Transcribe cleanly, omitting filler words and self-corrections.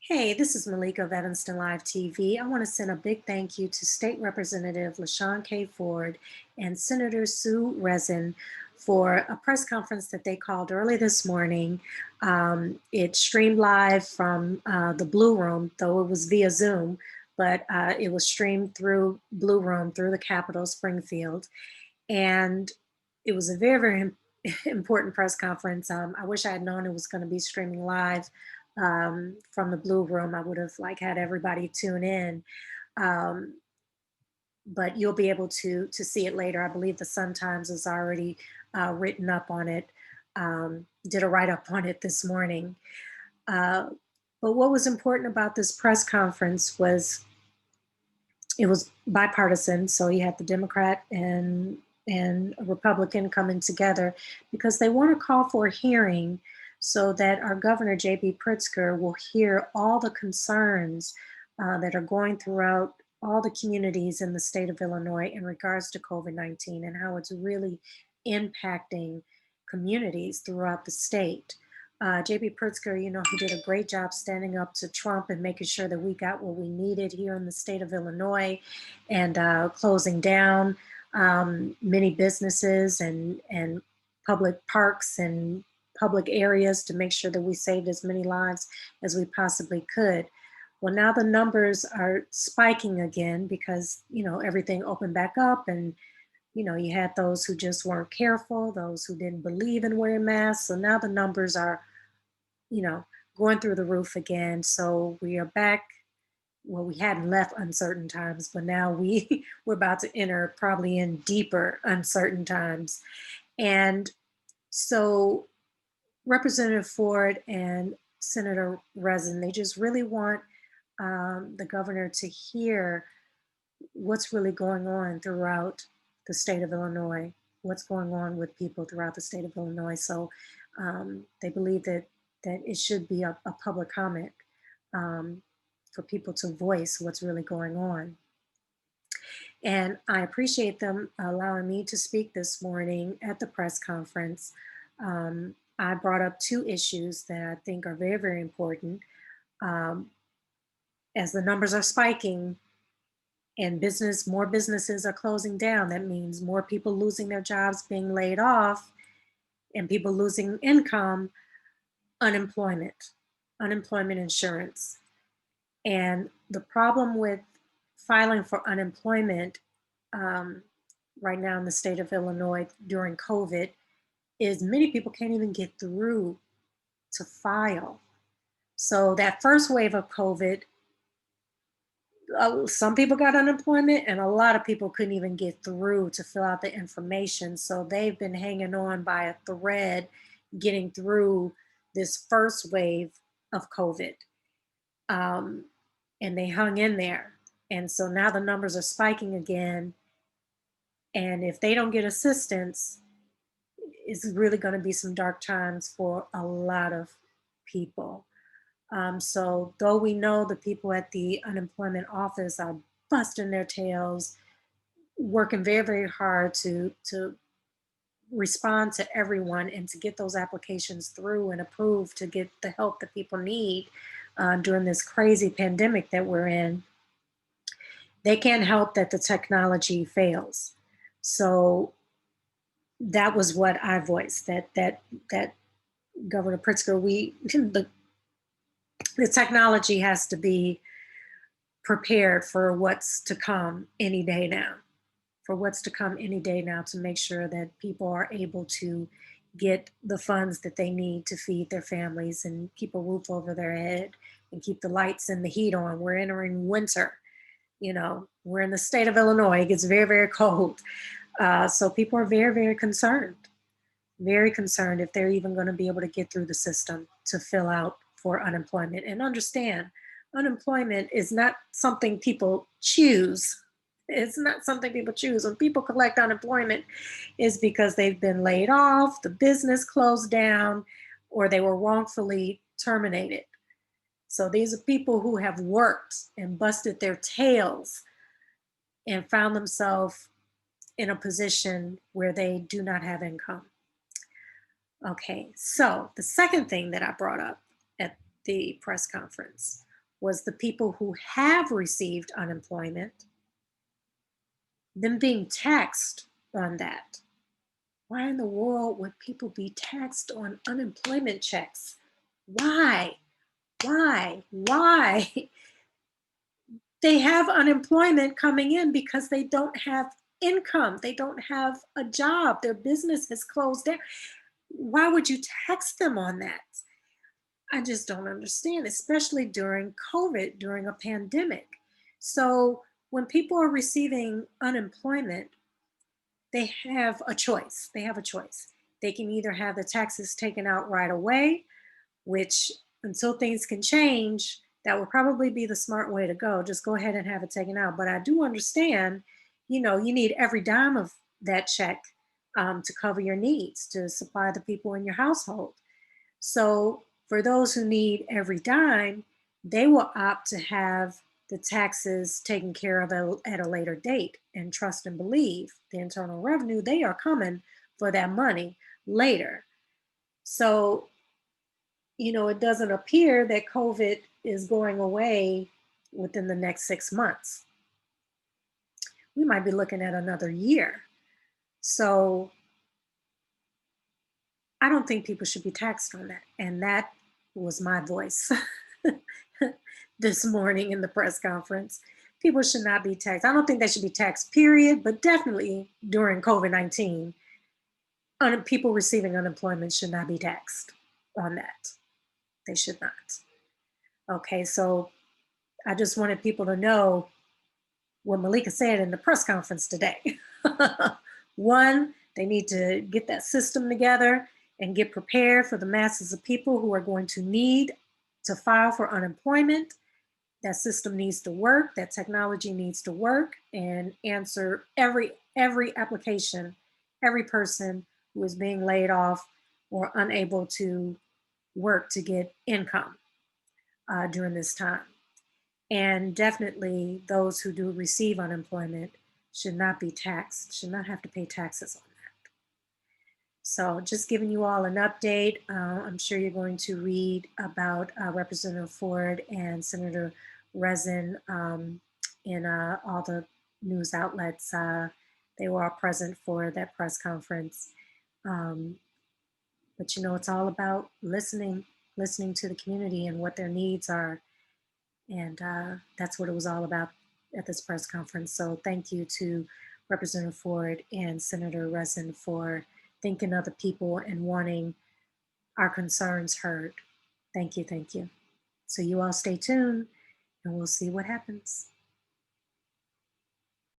Hey, this is Meleika of Evanston Live TV. I want to send a big thank you to State Representative La Shawn K and Senator Sue Rezin for a press conference that they called early this morning. It streamed live from the Blue Room, though it was via Zoom, but it was streamed through Blue Room through the Capitol, Springfield. And it was a very, very important press conference. I wish I had known it was going to be streaming live from the Blue Room. I would have had everybody tune in, um, but you'll be able to see it later. I believe the Sun Times has already written up on it, did a write up on it this morning. Uh, but what was important about this press conference was it was bipartisan. So you had the Democrat and a Republican coming together because they want to call for a hearing so that our governor, J.B.Pritzker, will hear all the concerns that are going throughout all the communities in the state of Illinois in regards to COVID-19 and how it's really impacting communities throughout the state. J.B. Pritzker, he did a great job standing up to Trump and making sure that we got what we needed here in the state of Illinois and closing down many businesses and public parks and public areas to make sure that we saved as many lives as we possibly could. Well, now the numbers are spiking again because, everything opened back up and you had those who just weren't careful, those who didn't believe in wearing masks. So now the numbers are, you know, going through the roof again. So we are back. Well, we hadn't left uncertain times, but now we're about to enter probably in deeper uncertain times. And so Representative Ford and Senator Rezin, they just really want the governor to hear what's really going on throughout the state of Illinois, what's going on with people throughout the state of Illinois. So they believe that it should be a public comment um, for people to voice what's really going on. And I appreciate them allowing me to speak this morning at the press conference. I brought up two issues that I think are very, very important. Um, as the numbers are spiking, and more businesses are closing down. That means more people losing their jobs, being laid off, and people losing income, unemployment insurance. And the problem with filing for unemployment um, right now in the state of Illinois during COVID is many people can't even get through to file. So that first wave of COVID, some people got unemployment and a lot of people couldn't even get through to fill out the information. So they've been hanging on by a thread getting through this first wave of COVID. Um, and they hung in there. And so now the numbers are spiking again. And if they don't get assistance, it's really going to be some dark times for a lot of people. So though we know the people at the unemployment office are busting their tails, working very, very hard to respond to everyone and to get those applications through and approved to get the help that people need during this crazy pandemic that we're in, they can't help that the technology fails. So that was what I voiced, that Governor Pritzker, the technology has to be prepared for what's to come any day now, to make sure that people are able to get the funds that they need to feed their families and keep a roof over their head and keep the lights and the heat on. We're entering winter. We're in the state of Illinois. It gets very, very cold. So people are very, very concerned if they're even going to be able to get through the system to fill out for unemployment. And understand, unemployment is not something people choose. It's not something people choose. When people collect unemployment, is because they've been laid off, the business closed down, or they were wrongfully terminated. So these are people who have worked and busted their tails and found themselves in a position where they do not have income. Okay, so the second thing that I brought up at the press conference was the people who have received unemployment, them being taxed on that. Why in the world would people be taxed on unemployment checks? Why? Why? Why? They have unemployment coming in because they don't have income. They don't have a job. Their business has closed down. Why would you tax them on that? I just don't understand, especially during COVID, during a pandemic. So when people are receiving unemployment, they have a choice. They have a choice. They can either have the taxes taken out right away, which until things can change, that would probably be the smart way to go. Just go ahead and have it taken out. But I do understand, you need every dime of that check to cover your needs, to supply the people in your household. So for those who need every dime, they will opt to have the taxes taken care of at a later date and trust and believe the Internal Revenue, they are coming for that money later. So, it doesn't appear that COVID is going away within the next 6 months. We might be looking at another year. So I don't think people should be taxed on that. And that was my voice this morning in the press conference. People should not be taxed. I don't think they should be taxed, period, but definitely during COVID-19, people receiving unemployment should not be taxed on that. They should not. Okay, so I just wanted people to know what Meleika said in the press conference today. One, they need to get that system together and get prepared for the masses of people who are going to need to file for unemployment. That system needs to work, that technology needs to work and answer every application, every person who is being laid off or unable to work to get income during this time. And definitely those who do receive unemployment should not be taxed, should not have to pay taxes on that. So just giving you all an update. I'm sure you're going to read about Representative Ford and Senator Rezin in all the news outlets. They were all present for that press conference. But it's all about listening to the community and what their needs are. And that's what it was all about at this press conference. So thank you to Representative Ford and Senator Rezin for thinking of the people and wanting our concerns heard. Thank you, thank you. So you all stay tuned and we'll see what happens.